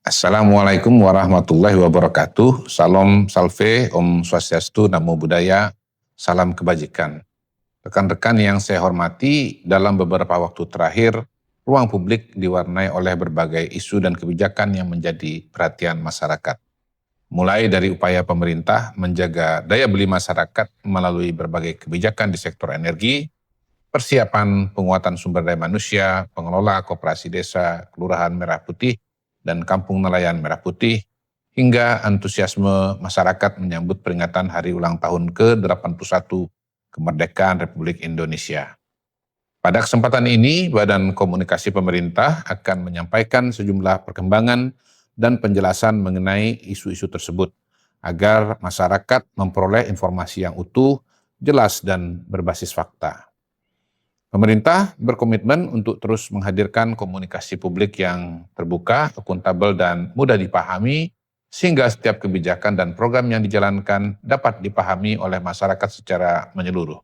Assalamualaikum warahmatullahi wabarakatuh. Salam salve, Om Swastiastu, Namo Buddhaya, salam kebajikan. Rekan-rekan yang saya hormati, dalam beberapa waktu terakhir, ruang publik diwarnai oleh berbagai isu dan kebijakan yang menjadi perhatian masyarakat. Mulai dari upaya pemerintah menjaga daya beli masyarakat melalui berbagai kebijakan di sektor energi, persiapan penguatan sumber daya manusia, pengelola koperasi desa, kelurahan Merah Putih, dan kampung nelayan Merah Putih, hingga antusiasme masyarakat menyambut peringatan hari ulang tahun ke-81 kemerdekaan Republik Indonesia. Pada kesempatan ini, Badan Komunikasi Pemerintah akan menyampaikan sejumlah perkembangan dan penjelasan mengenai isu-isu tersebut, agar masyarakat memperoleh informasi yang utuh, jelas, dan berbasis fakta. Pemerintah berkomitmen untuk terus menghadirkan komunikasi publik yang terbuka, akuntabel, dan mudah dipahami, sehingga setiap kebijakan dan program yang dijalankan dapat dipahami oleh masyarakat secara menyeluruh.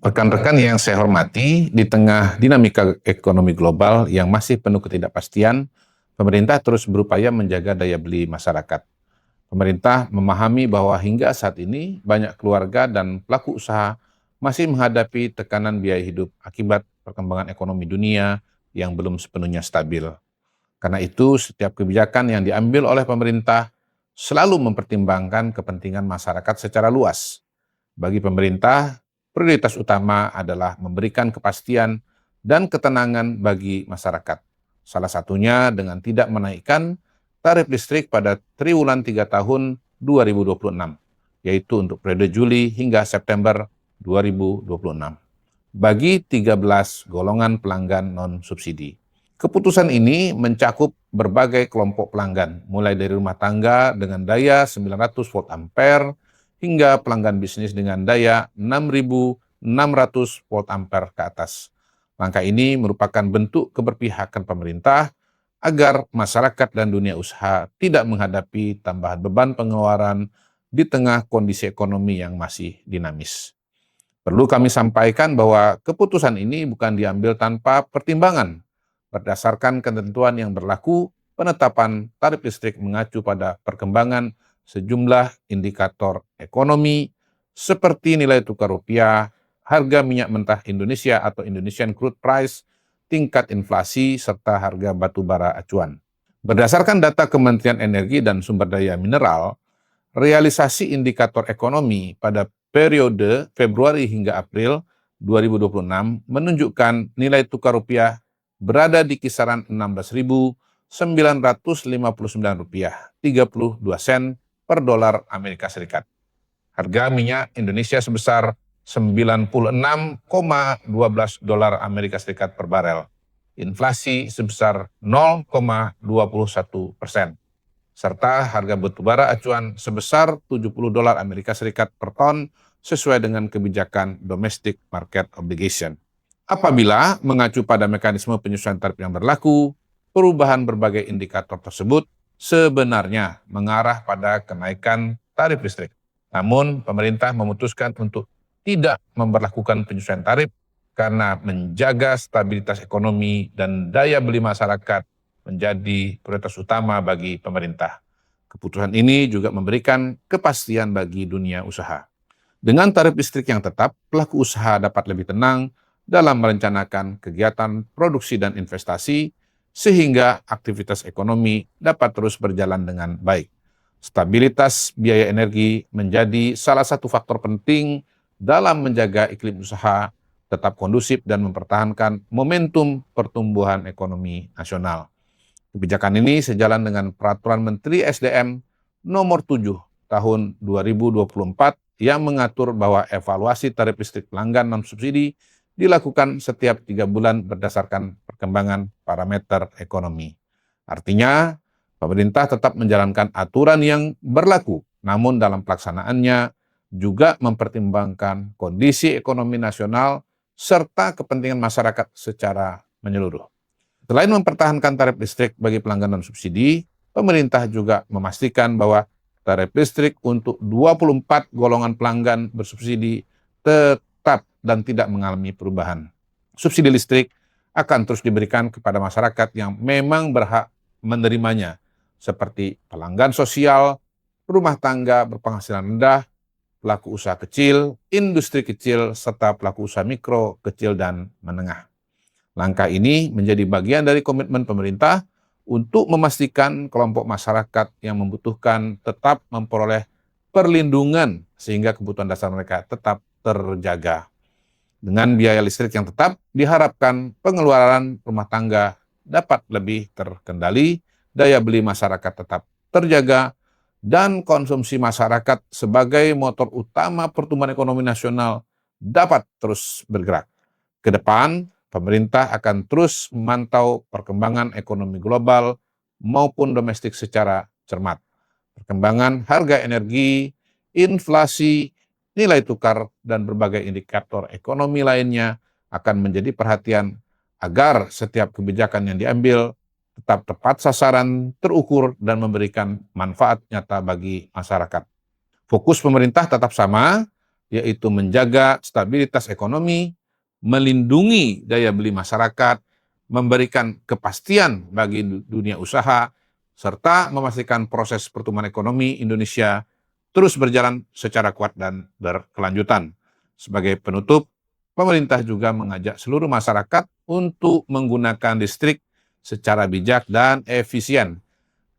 Rekan-rekan yang saya hormati, di tengah dinamika ekonomi global yang masih penuh ketidakpastian, pemerintah terus berupaya menjaga daya beli masyarakat. Pemerintah memahami bahwa hingga saat ini banyak keluarga dan pelaku usaha masih menghadapi tekanan biaya hidup akibat perkembangan ekonomi dunia yang belum sepenuhnya stabil. Karena itu, setiap kebijakan yang diambil oleh pemerintah selalu mempertimbangkan kepentingan masyarakat secara luas. Bagi pemerintah, prioritas utama adalah memberikan kepastian dan ketenangan bagi masyarakat. Salah satunya dengan tidak menaikkan tarif listrik pada triwulan 3 tahun 2026, yaitu untuk periode Juli hingga September 2026, bagi 13 golongan pelanggan non-subsidi. Keputusan ini mencakup berbagai kelompok pelanggan, mulai dari rumah tangga dengan daya 900 volt ampere hingga pelanggan bisnis dengan daya 6.600 volt ampere ke atas. Langkah ini merupakan bentuk keberpihakan pemerintah agar masyarakat dan dunia usaha tidak menghadapi tambahan beban pengeluaran di tengah kondisi ekonomi yang masih dinamis. Perlu kami sampaikan bahwa keputusan ini bukan diambil tanpa pertimbangan. Berdasarkan ketentuan yang berlaku, penetapan tarif listrik mengacu pada perkembangan sejumlah indikator ekonomi seperti nilai tukar rupiah, harga minyak mentah Indonesia atau Indonesian Crude Price, tingkat inflasi, serta harga batu bara acuan. Berdasarkan data Kementerian Energi dan Sumber Daya Mineral, realisasi indikator ekonomi pada periode Februari hingga April 2026 menunjukkan nilai tukar rupiah berada di kisaran Rp6.959,32 per dolar Amerika Serikat. Harga minyak Indonesia sebesar 96,12 dolar Amerika Serikat per barel. Inflasi sebesar 0,21%. Serta harga batubara acuan sebesar 70 dolar Amerika Serikat per ton sesuai dengan kebijakan domestic market obligation. Apabila mengacu pada mekanisme penyesuaian tarif yang berlaku, perubahan berbagai indikator tersebut sebenarnya mengarah pada kenaikan tarif listrik. Namun, pemerintah memutuskan untuk tidak memberlakukan penyesuaian tarif karena menjaga stabilitas ekonomi dan daya beli masyarakat menjadi prioritas utama bagi pemerintah. Keputusan ini juga memberikan kepastian bagi dunia usaha. Dengan tarif listrik yang tetap, pelaku usaha dapat lebih tenang dalam merencanakan kegiatan produksi dan investasi, sehingga aktivitas ekonomi dapat terus berjalan dengan baik. Stabilitas biaya energi menjadi salah satu faktor penting dalam menjaga iklim usaha tetap kondusif dan mempertahankan momentum pertumbuhan ekonomi nasional. Kebijakan ini sejalan dengan Peraturan Menteri SDM Nomor 7 Tahun 2024 yang mengatur bahwa evaluasi tarif listrik pelanggan non-subsidi dilakukan setiap 3 bulan berdasarkan perkembangan parameter ekonomi. Artinya, pemerintah tetap menjalankan aturan yang berlaku, namun dalam pelaksanaannya juga mempertimbangkan kondisi ekonomi nasional serta kepentingan masyarakat secara menyeluruh. Selain mempertahankan tarif listrik bagi pelanggan non-subsidi, pemerintah juga memastikan bahwa tarif listrik untuk 24 golongan pelanggan bersubsidi tetap dan tidak mengalami perubahan. Subsidi listrik akan terus diberikan kepada masyarakat yang memang berhak menerimanya, seperti pelanggan sosial, rumah tangga berpenghasilan rendah, pelaku usaha kecil, industri kecil, serta pelaku usaha mikro, kecil, dan menengah. Langkah ini menjadi bagian dari komitmen pemerintah untuk memastikan kelompok masyarakat yang membutuhkan tetap memperoleh perlindungan sehingga kebutuhan dasar mereka tetap terjaga. Dengan biaya listrik yang tetap, diharapkan pengeluaran rumah tangga dapat lebih terkendali, daya beli masyarakat tetap terjaga, dan konsumsi masyarakat sebagai motor utama pertumbuhan ekonomi nasional dapat terus bergerak. Ke depan, pemerintah akan terus memantau perkembangan ekonomi global maupun domestik secara cermat. Perkembangan harga energi, inflasi, nilai tukar, dan berbagai indikator ekonomi lainnya akan menjadi perhatian agar setiap kebijakan yang diambil tetap tepat sasaran, terukur, dan memberikan manfaat nyata bagi masyarakat. Fokus pemerintah tetap sama, yaitu menjaga stabilitas ekonomi, melindungi daya beli masyarakat, memberikan kepastian bagi dunia usaha, serta memastikan proses pertumbuhan ekonomi Indonesia terus berjalan secara kuat dan berkelanjutan. Sebagai penutup, pemerintah juga mengajak seluruh masyarakat untuk menggunakan listrik secara bijak dan efisien.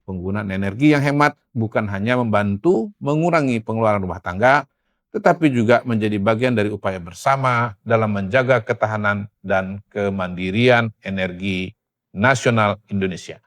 Penggunaan energi yang hemat bukan hanya membantu mengurangi pengeluaran rumah tangga, tetapi juga menjadi bagian dari upaya bersama dalam menjaga ketahanan dan kemandirian energi nasional Indonesia.